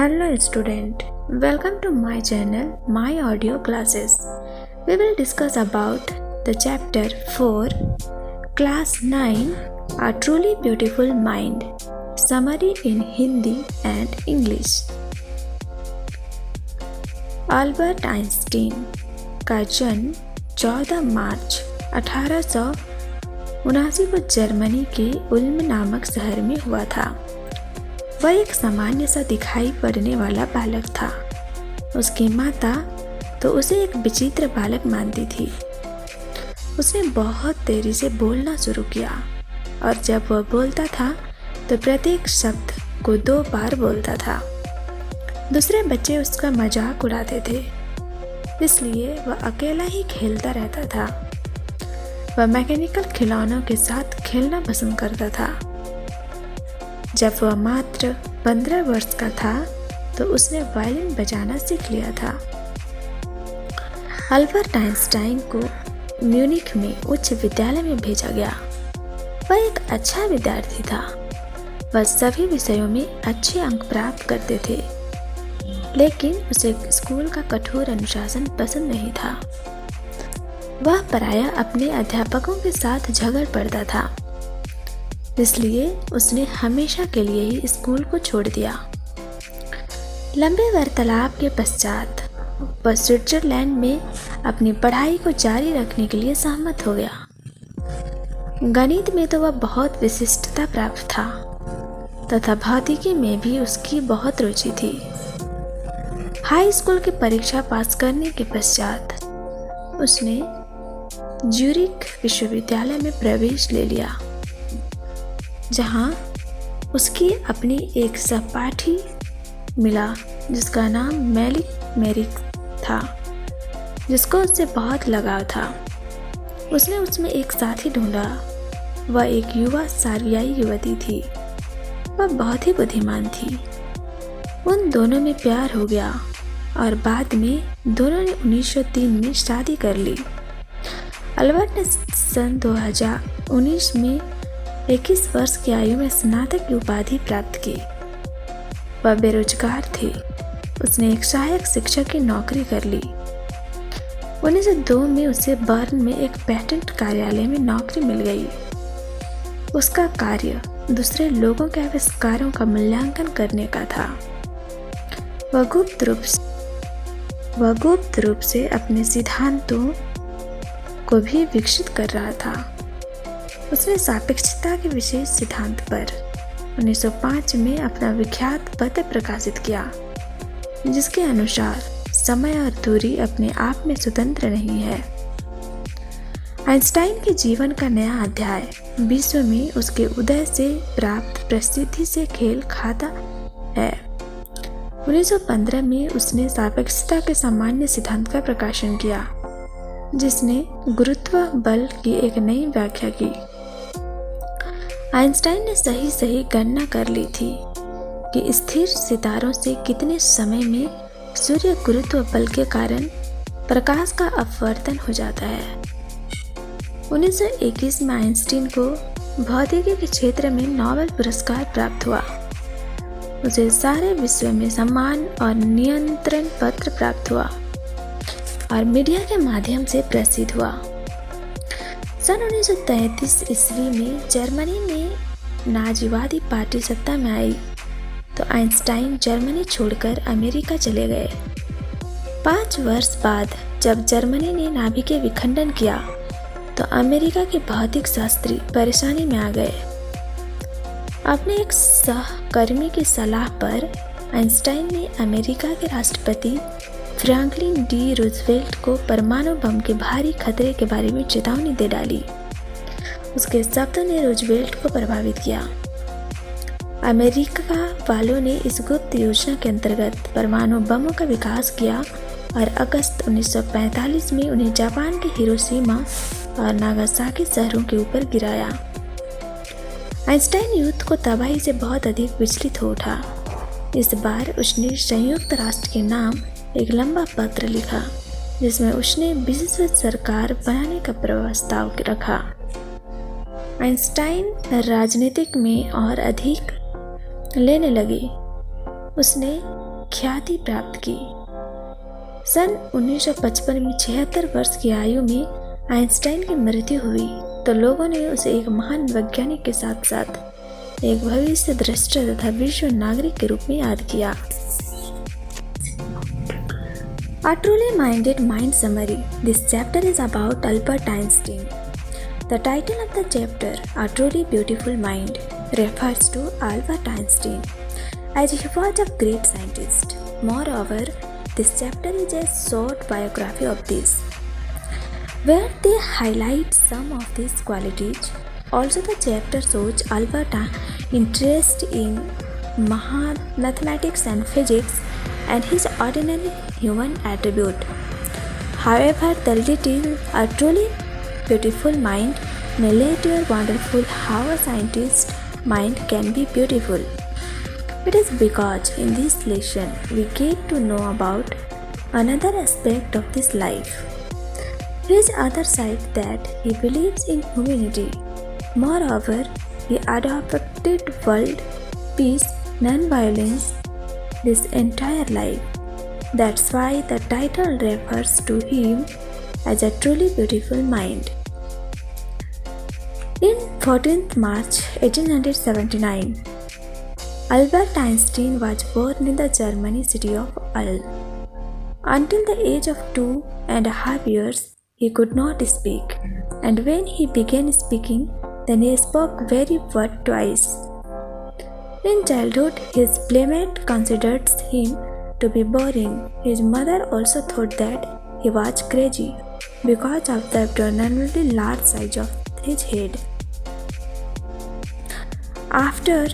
Hello student, welcome to my channel My Audio Classes. We will discuss about the chapter 4 Class 9 A Truly Beautiful Mind. Summary in Hindi and English. Albert Einstein का जन्म 14 मार्च 1879 को Germany के उल्म नामक शहर में हुआ था। वह एक सामान्य सा दिखाई पड़ने वाला बालक था। उसकी माता तो उसे एक विचित्र बालक मानती थी। उसने बहुत देरी से बोलना शुरू किया और जब वह बोलता था तो प्रत्येक शब्द को 2 बार बोलता था। दूसरे बच्चे उसका मजाक उड़ाते थे, इसलिए वह अकेला ही खेलता रहता था। वह मैकेनिकल खिलौनों के साथ खेलना पसंद करता था। जब वह मात्र 15 वर्ष का था तो उसने वायलिन बजाना सीख लिया था। अल्बर्ट आइंस्टाइन को म्यूनिख में उच्च विद्यालय में भेजा गया। वह एक अच्छा विद्यार्थी था। वह सभी विषयों में अच्छे अंक प्राप्त करते थे, लेकिन उसे स्कूल का कठोर अनुशासन पसंद नहीं था। वह प्रायः अपने अध्यापकों के साथ झगड़ पड़ता था, इसलिए उसने हमेशा के लिए ही स्कूल को छोड़ दिया। लंबे वार्तालाप के पश्चात वह स्विट्जरलैंड में अपनी पढ़ाई को जारी रखने के लिए सहमत हो गया। गणित में तो वह बहुत विशिष्टता प्राप्त था तथा भौतिकी में भी उसकी बहुत रुचि थी। हाई स्कूल की परीक्षा पास करने के पश्चात उसने ज्यूरिख विश्वविद्यालय में प्रवेश ले लिया, जहां उसकी अपनी एक सहपाठी मिला जिसका नाम मेरिक था, जिसको उससे बहुत लगाव था। उसने उसमें एक साथी ढूंढा। वह एक युवा सर्बियाई युवती थी। वह बहुत ही बुद्धिमान थी। उन दोनों में प्यार हो गया और बाद में दोनों ने 1903 में शादी कर ली। अल्बर्ट ने सन 2019 में 21 वर्ष की आयु में स्नातक की उपाधि प्राप्त की। वह बेरोजगार थे। उसने एक सहायक शिक्षक की नौकरी कर ली। 1902 में उसे बर्न में एक पेटेंट कार्यालय में नौकरी मिल गई। उसका कार्य दूसरे लोगों के आविष्कारों का मूल्यांकन करने का था। वह गुप्त रूप से अपने सिद्धांतों को भी विकसित कर रहा था। उसने सापेक्षता के विशेष सिद्धांत पर 1905 में अपना विख्यात पत्र प्रकाशित किया, जिसके अनुसार समय और दूरी अपने आप में स्वतंत्र नहीं है। आइंस्टाइन के जीवन का नया अध्याय विश्व में उसके उदय से प्राप्त प्रसिद्धि से खेल खाता है। 1915 में उसने सापेक्षता के सामान्य सिद्धांत का प्रकाशन किया, जिसने गुरुत्व बल की एक नई व्याख्या की। आइंस्टाइन ने सही गणना कर ली थी कि स्थिर सितारों से कितने समय में सूर्य गुरुत्व बल के कारण प्रकाश का अपवर्तन हो जाता है। 1921 में आइंस्टीन को भौतिकी के क्षेत्र में नोबेल पुरस्कार प्राप्त हुआ। उसे सारे विश्व में सम्मान और नियंत्रण पत्र प्राप्त हुआ और मीडिया के माध्यम से प्रसिद्ध हुआ। सन 1933 ईस्वी में जर्मनी में नाजीवादी पार्टी सत्ता में आई तो आइंस्टाइन जर्मनी छोड़कर अमेरिका चले गए। 5 वर्ष बाद जब जर्मनी ने नाभिकीय विखंडन किया तो अमेरिका के भौतिक शास्त्री परेशानी में आ गए। अपने एक सहकर्मी की सलाह पर आइंस्टाइन ने अमेरिका के राष्ट्रपति फ्रैंकलिन डी रूजवेल्ट को परमाणु बम के भारी खतरे के बारे में चेतावनी दे डाली। उसके शब्दों ने रूजवेल्ट को प्रभावित किया। अमेरिका वालों ने इस गुप्त योजना के अंतर्गत परमाणु बमों का विकास किया और अगस्त 1945 में उन्हें जापान के हिरोशिमा और नागासाकी शहरों के ऊपर गिराया। आइंस्टाइन युद्ध को तबाही से बहुत अधिक विचलित हो उठा। इस बार उसने संयुक्त राष्ट्र के नाम एक लंबा पत्र लिखा, जिसमें उसने विश्व सरकार बनाने का प्रस्ताव रखा। आइंस्टाइन राजनीतिक में और अधिक लेने लगे। उसने ख्याति प्राप्त की। सन 1955 में 76 वर्ष की आयु में आइंस्टाइन की मृत्यु हुई तो लोगों ने उसे एक महान वैज्ञानिक के साथ साथ एक भविष्य दृष्टा तथा विश्व नागरिक के रूप में याद किया। A truly minded mind summary. This chapter is about Albert Einstein. The title of the chapter, A Truly Beautiful Mind, refers to Albert Einstein, as he was a great scientist. Moreover, this chapter is a short biography of this, where they highlight some of these qualities. Also, the chapter shows Albert's interest in mathematics and physics and his ordinary human attribute. However, the title A Truly Beautiful Mind may let you wonderful how a scientist's mind can be beautiful. It is because in this lesson we get to know about another aspect of this life, his other side, that he believes in humanity. Moreover, he adopted world peace, non-violence, this entire life. That's why the title refers to him as a truly beautiful mind. In 14th March 1879, Albert Einstein was born in the German city of Ulm. Until the age of 2.5 years, he could not speak, and when he began speaking, then he spoke very word twice. In childhood, his playmate considered him to be boring. His mother also thought that he was crazy because of the abnormally large size of his head. After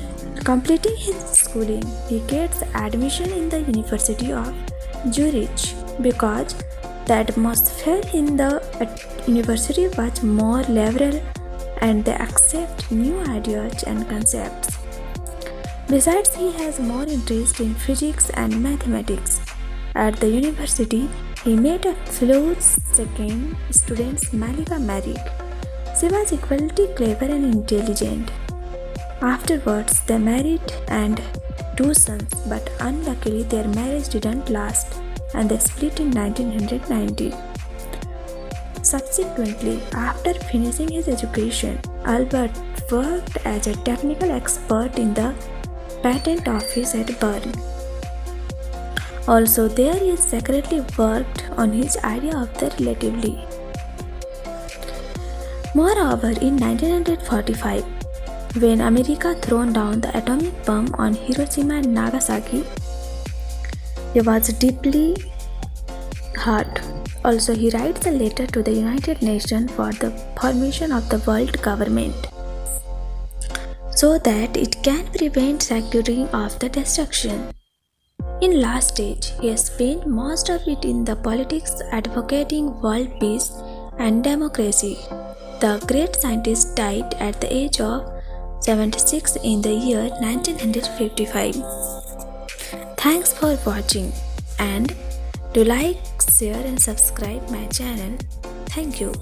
completing his schooling, he gets admission in the University of Zurich because the atmosphere in the university was more liberal and they accept new ideas and concepts. Besides, he has more interest in physics and mathematics. At the university, he met a fellow second student, Malika Merrick. She was equally clever and intelligent. Afterwards, they married and 2 sons, but unluckily their marriage didn't last and they split in 1990. Subsequently, after finishing his education, Albert worked as a technical expert in the patent office at Bern. Also, there he secretly worked on his idea of the relativity. Moreover, in 1945, when America thrown down the atomic bomb on Hiroshima and Nagasaki, he was deeply hurt. Also, he writes a letter to the United Nations for the formation of the world government, so that it can prevent securing of the destruction. In last stage, he has spent most of it in the politics advocating world peace and democracy. The great scientist died at the age of 76 in the year 1955. Thanks for watching and do like, share and subscribe my channel. Thank you.